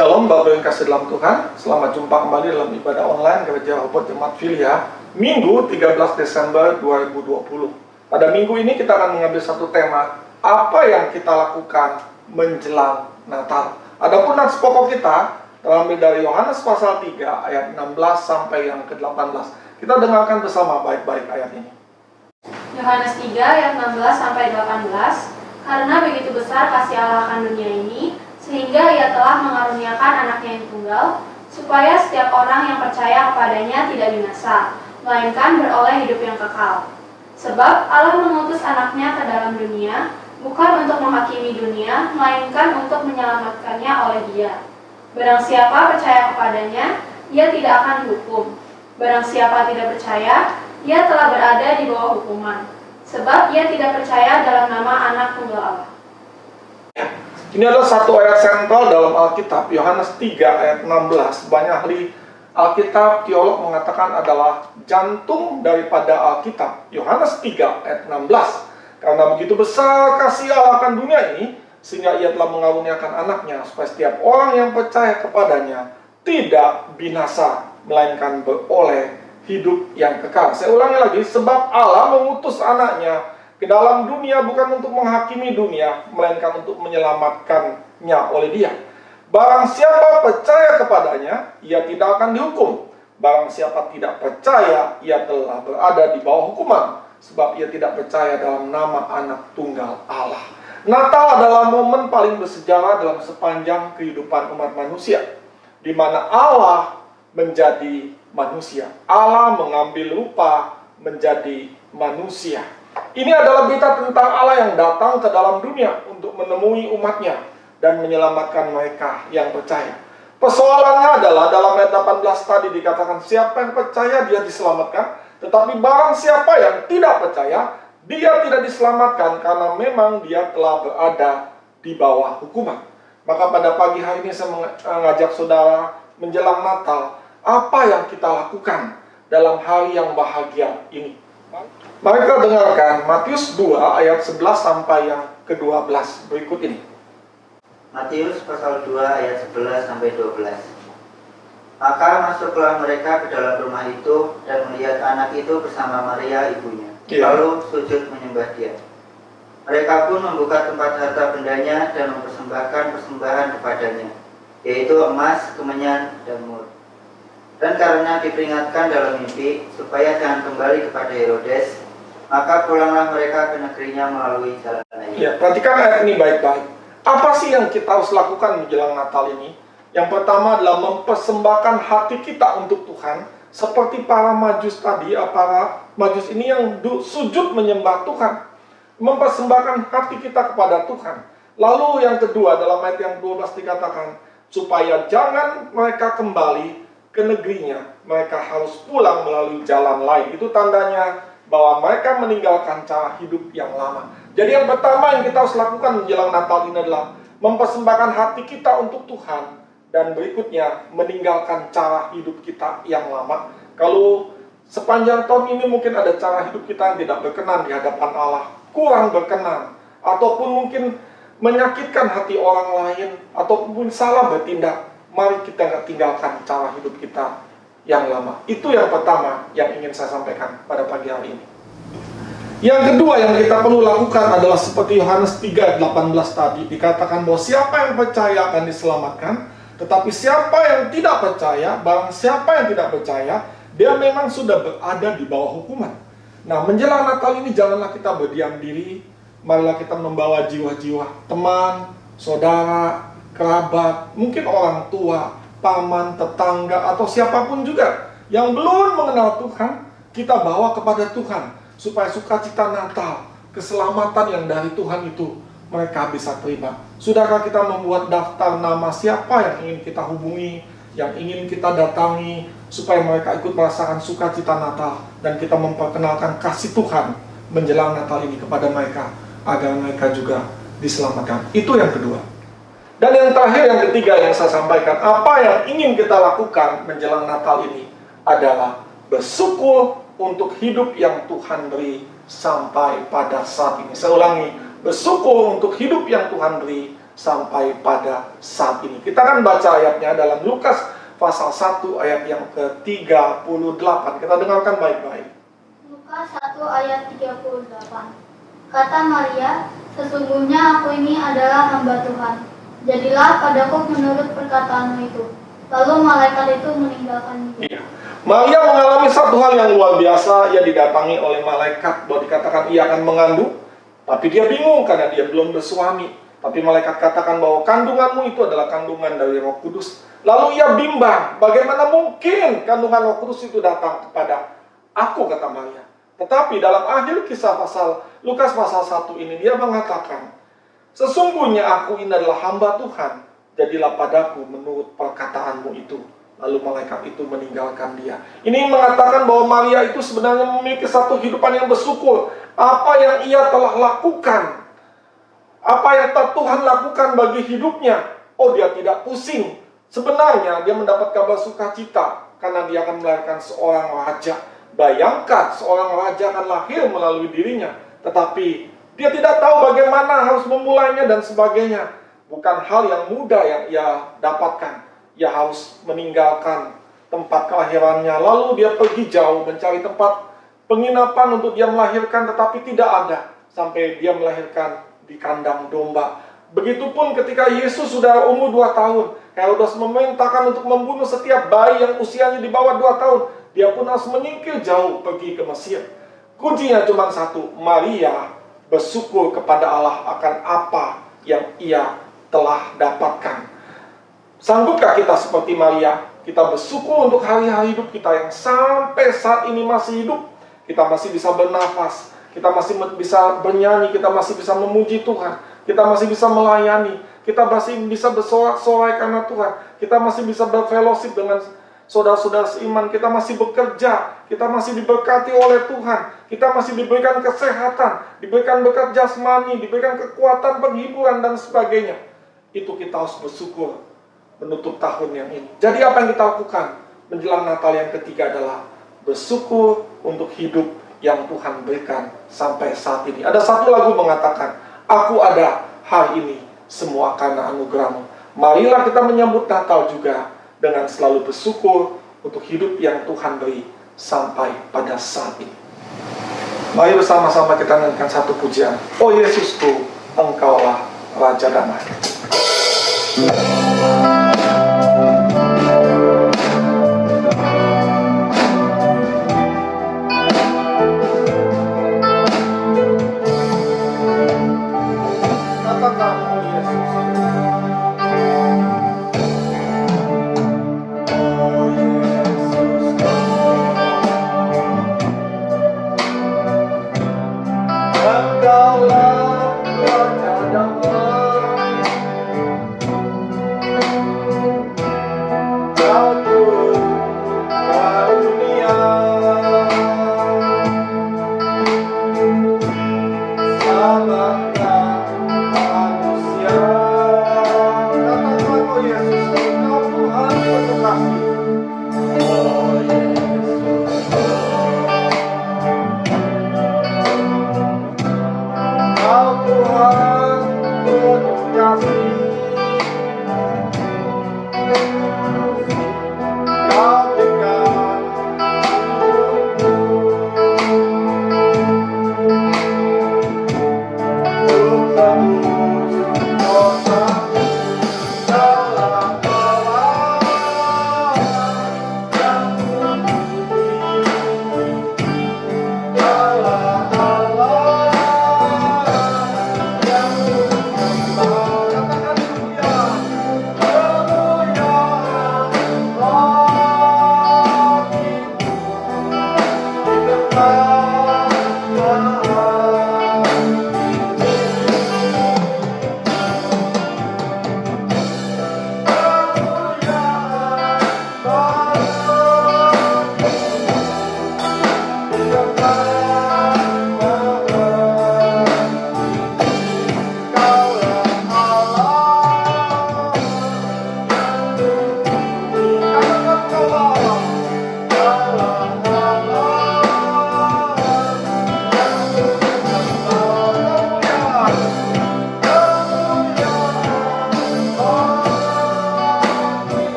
Shalom Bapak yang kasih dalam Tuhan. Selamat jumpa kembali dalam ibadah online Gereja Rehoboth Jemaat Filia, Minggu 13 Desember 2020. Pada minggu ini kita akan mengambil satu tema, apa yang kita lakukan menjelang Natal. Adapun nats pokok kita terambil dari Yohanes pasal 3 ayat 16 sampai yang ke-18. Kita dengarkan bersama baik-baik ayat ini. Yohanes 3 ayat 16 sampai 18. Karena begitu besar kasih Allah akan dunia ini, sehingga Ia telah mengaruniakan anaknya yang tunggal, supaya setiap orang yang percaya kepadanya tidak binasa, melainkan beroleh hidup yang kekal. Sebab Allah mengutus anaknya ke dalam dunia, bukan untuk menghakimi dunia, melainkan untuk menyelamatkannya oleh Dia. Barang siapa percaya kepadanya, ia tidak akan dihukum. Barang siapa tidak percaya, ia telah berada di bawah hukuman, sebab ia tidak percaya dalam nama anak tunggal Allah. Ini adalah satu ayat sentral dalam Alkitab, Yohanes 3 ayat 16. Banyak ahli Alkitab, teolog mengatakan adalah jantung daripada Alkitab. Yohanes 3 ayat 16. Karena begitu besar kasih Allah akan dunia ini, sehingga Ia telah mengaruniakan anaknya, supaya setiap orang yang percaya kepadanya tidak binasa, melainkan beroleh hidup yang kekal. Saya ulangi lagi, sebab Allah mengutus anaknya ke dalam dunia bukan untuk menghakimi dunia, melainkan untuk menyelamatkannya oleh Dia. Barang siapa percaya kepadanya, ia tidak akan dihukum. Barang siapa tidak percaya, ia telah berada di bawah hukuman, sebab ia tidak percaya dalam nama anak tunggal Allah. Natal adalah momen paling bersejarah dalam sepanjang kehidupan umat manusia, di mana Allah menjadi manusia. Allah mengambil rupa menjadi manusia. Ini adalah berita tentang Allah yang datang ke dalam dunia untuk menemui umatnya dan menyelamatkan mereka yang percaya. Persoalannya adalah dalam ayat 18 tadi dikatakan siapa yang percaya dia diselamatkan, tetapi barang siapa yang tidak percaya dia tidak diselamatkan karena memang dia telah berada di bawah hukuman. Maka pada pagi hari ini saya mengajak saudara menjelang Natal, apa yang kita lakukan dalam hari yang bahagia ini? Mari kita dengarkan Matius 2 ayat 11 sampai yang ke-12 berikut ini. Matius pasal 2 ayat 11 sampai 12. Maka masuklah mereka ke dalam rumah itu dan melihat anak itu bersama Maria ibunya. Lalu sujud menyembah Dia. Mereka pun membuka tempat harta bendanya dan mempersembahkan persembahan kepadanya, yaitu emas, kemenyan, dan mur. Dan karena diperingatkan dalam mimpi supaya jangan kembali kepada Herodes, maka pulanglah mereka ke negerinya melalui jalan lain. Ya, perhatikan ayat ini baik-baik. Apa sih yang kita harus lakukan menjelang Natal ini? Yang pertama adalah mempersembahkan hati kita untuk Tuhan, seperti para majus tadi. Para majus ini yang sujud menyembah Tuhan, mempersembahkan hati kita kepada Tuhan. Lalu yang kedua dalam ayat yang 12 dikatakan, supaya jangan mereka kembali ke negerinya, mereka harus pulang melalui jalan lain. Itu tandanya bahwa mereka meninggalkan cara hidup yang lama. Jadi yang pertama yang kita harus lakukan menjelang Natal ini adalah mempersembahkan hati kita untuk Tuhan, dan berikutnya meninggalkan cara hidup kita yang lama. Kalau sepanjang tahun ini mungkin ada cara hidup kita yang tidak berkenan di hadapan Allah, kurang berkenan, ataupun mungkin menyakitkan hati orang lain, ataupun salah bertindak, mari kita tinggalkan cara hidup kita yang lama. Itu yang pertama yang ingin saya sampaikan pada pagi hari ini. Yang kedua yang kita perlu lakukan adalah seperti Yohanes 3:18 tadi dikatakan bahwa siapa yang percaya akan diselamatkan, tetapi siapa yang tidak percaya, barang siapa yang tidak percaya, dia memang sudah berada di bawah hukuman. Nah, menjelang Natal ini janganlah kita berdiam diri, marilah kita membawa jiwa-jiwa teman, saudara, kerabat, mungkin orang tua, paman, tetangga, atau siapapun juga yang belum mengenal Tuhan, kita bawa kepada Tuhan, supaya sukacita Natal, keselamatan yang dari Tuhan itu mereka bisa terima. Sudahkah kita membuat daftar nama siapa yang ingin kita hubungi, yang ingin kita datangi, supaya mereka ikut merasakan sukacita Natal, dan kita memperkenalkan kasih Tuhan menjelang Natal ini kepada mereka, agar mereka juga diselamatkan. Itu yang kedua. Dan yang terakhir, yang ketiga yang saya sampaikan, apa yang ingin kita lakukan menjelang Natal ini adalah bersyukur untuk hidup yang Tuhan beri sampai pada saat ini. Saya ulangi, bersyukur untuk hidup yang Tuhan beri sampai pada saat ini. Kita akan baca ayatnya dalam Lukas pasal 1 ayat yang ke-38. Kita dengarkan baik-baik. Lukas 1 ayat 38. Kata Maria, "Sesungguhnya aku ini adalah hamba Tuhan. Jadilah padaku menurut perkataanmu itu." Lalu malaikat itu meninggalkan dia. Iya. Maria mengalami satu hal yang luar biasa. Ia didatangi oleh malaikat bahwa dikatakan ia akan mengandung, tapi dia bingung karena dia belum bersuami. Tapi malaikat katakan bahwa kandunganmu itu adalah kandungan dari Roh Kudus. Lalu ia bimbang, bagaimana mungkin kandungan Roh Kudus itu datang kepada aku, kata Maria. Tetapi dalam akhir kisah Lukas pasal 1 ini dia mengatakan, sesungguhnya aku ini adalah hamba Tuhan, jadilah padaku menurut perkataanmu itu. Lalu malaikat itu meninggalkan dia. Ini mengatakan bahwa Maria itu sebenarnya memiliki satu kehidupan yang bersyukur. Apa yang ia telah lakukan, apa yang Tuhan lakukan bagi hidupnya, oh dia tidak pusing. Sebenarnya dia mendapat kabar sukacita karena dia akan melahirkan seorang raja. Bayangkan seorang raja akan lahir melalui dirinya, tetapi dia tidak tahu bagaimana harus memulainya dan sebagainya. Bukan hal yang mudah yang ia dapatkan. Ia harus meninggalkan tempat kelahirannya, lalu dia pergi jauh mencari tempat penginapan untuk dia melahirkan, tetapi tidak ada sampai dia melahirkan di kandang domba. Begitupun ketika Yesus sudah umur 2 tahun, Herodes memerintahkan untuk membunuh setiap bayi yang usianya di bawah 2 tahun. Dia pun harus menyingkir jauh pergi ke Mesir. Kuncinya cuma satu, Maria bersyukur kepada Allah akan apa yang ia telah dapatkan. Sanggupkah kita seperti Maria? Kita bersyukur untuk hari-hari hidup kita yang sampai saat ini masih hidup. Kita masih bisa bernafas, kita masih bisa bernyanyi, kita masih bisa memuji Tuhan, kita masih bisa melayani, kita masih bisa bersorak-sorai karena Tuhan, kita masih bisa berfellowship dengan saudara-saudara seiman, kita masih bekerja, kita masih diberkati oleh Tuhan, kita masih diberikan kesehatan, diberikan berkat jasmani, diberikan kekuatan, penghiburan, dan sebagainya. Itu kita harus bersyukur menutup tahun yang ini. Jadi apa yang kita lakukan menjelang Natal yang ketiga adalah bersyukur untuk hidup yang Tuhan berikan sampai saat ini. Ada satu lagu mengatakan, aku ada hari ini semua karena anugerahmu. Marilah kita menyambut Natal juga dengan selalu bersyukur untuk hidup yang Tuhan beri sampai pada saat ini. Mari bersama-sama kita nyanyikan satu pujian. Oh Yesusku, Engkaulah Raja Damai.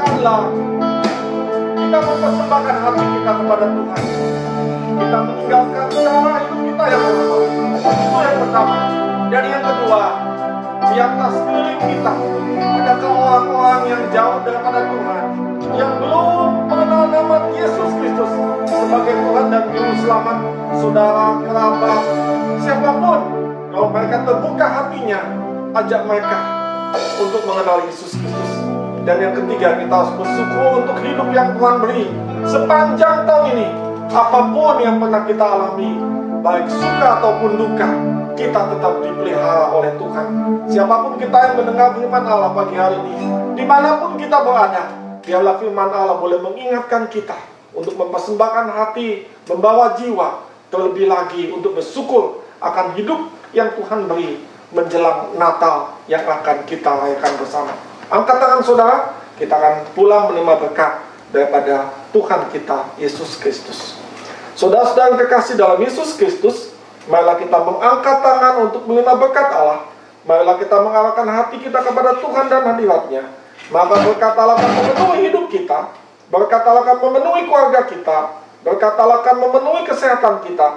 adalah kita mempersembahkan hati kita kepada Tuhan. Kita meninggalkan cara hidup kita yang lama. Itu yang pertama. Dan yang kedua, di atas sekeliling kita adakah orang-orang yang jauh daripada Tuhan, yang belum mengenal nama Yesus Kristus sebagai Tuhan dan Juru Selamat, saudara, kerabat, siapapun. Kalau mereka terbuka hatinya, ajak mereka untuk mengenal Yesus Kristus. Dan yang ketiga, kita harus bersyukur untuk hidup yang Tuhan beri sepanjang tahun ini. Apapun yang pernah kita alami, baik suka ataupun duka, kita tetap dipelihara oleh Tuhan. Siapapun kita yang mendengar firman Allah pagi hari ini, dimanapun kita berada, biarlah firman Allah boleh mengingatkan kita untuk mempersembahkan hati, membawa jiwa, terlebih lagi untuk bersyukur akan hidup yang Tuhan beri menjelang Natal yang akan kita rayakan bersama. Angkat tangan saudara, kita akan pulang menerima berkat daripada Tuhan kita, Yesus Kristus. Saudara-saudara yang kekasih dalam Yesus Kristus, marilah kita mengangkat tangan untuk menerima berkat Allah. Marilah kita mengarahkan hati kita kepada Tuhan dan hadirat-Nya. Maka berkat Allah akan memenuhi hidup kita, berkat Allah akan memenuhi keluarga kita, berkat Allah akan memenuhi kesehatan kita,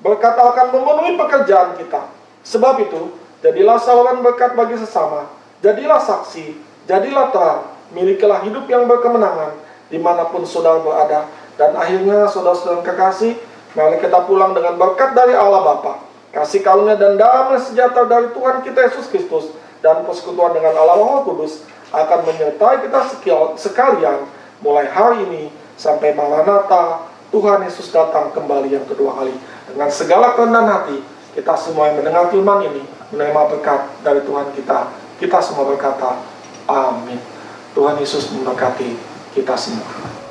berkat Allah akan memenuhi pekerjaan kita. Sebab itu, jadilah saluran berkat bagi sesama, jadilah saksi, jadilah terang, milikilah hidup yang berkemenangan dimanapun saudara berada. Dan akhirnya saudara-saudara kekasih, mari kita pulang dengan berkat dari Allah Bapa, kasih karunia dan damai sejahtera dari Tuhan kita Yesus Kristus, dan persekutuan dengan Allah Roh Kudus akan menyertai kita sekalian mulai hari ini sampai Maranatha, Tuhan Yesus datang kembali yang kedua kali. Dengan segala kerendahan hati, kita semua yang mendengar firman ini menerima berkat dari Tuhan kita. Kita semua berkata, amin. Tuhan Yesus memberkati kita semua.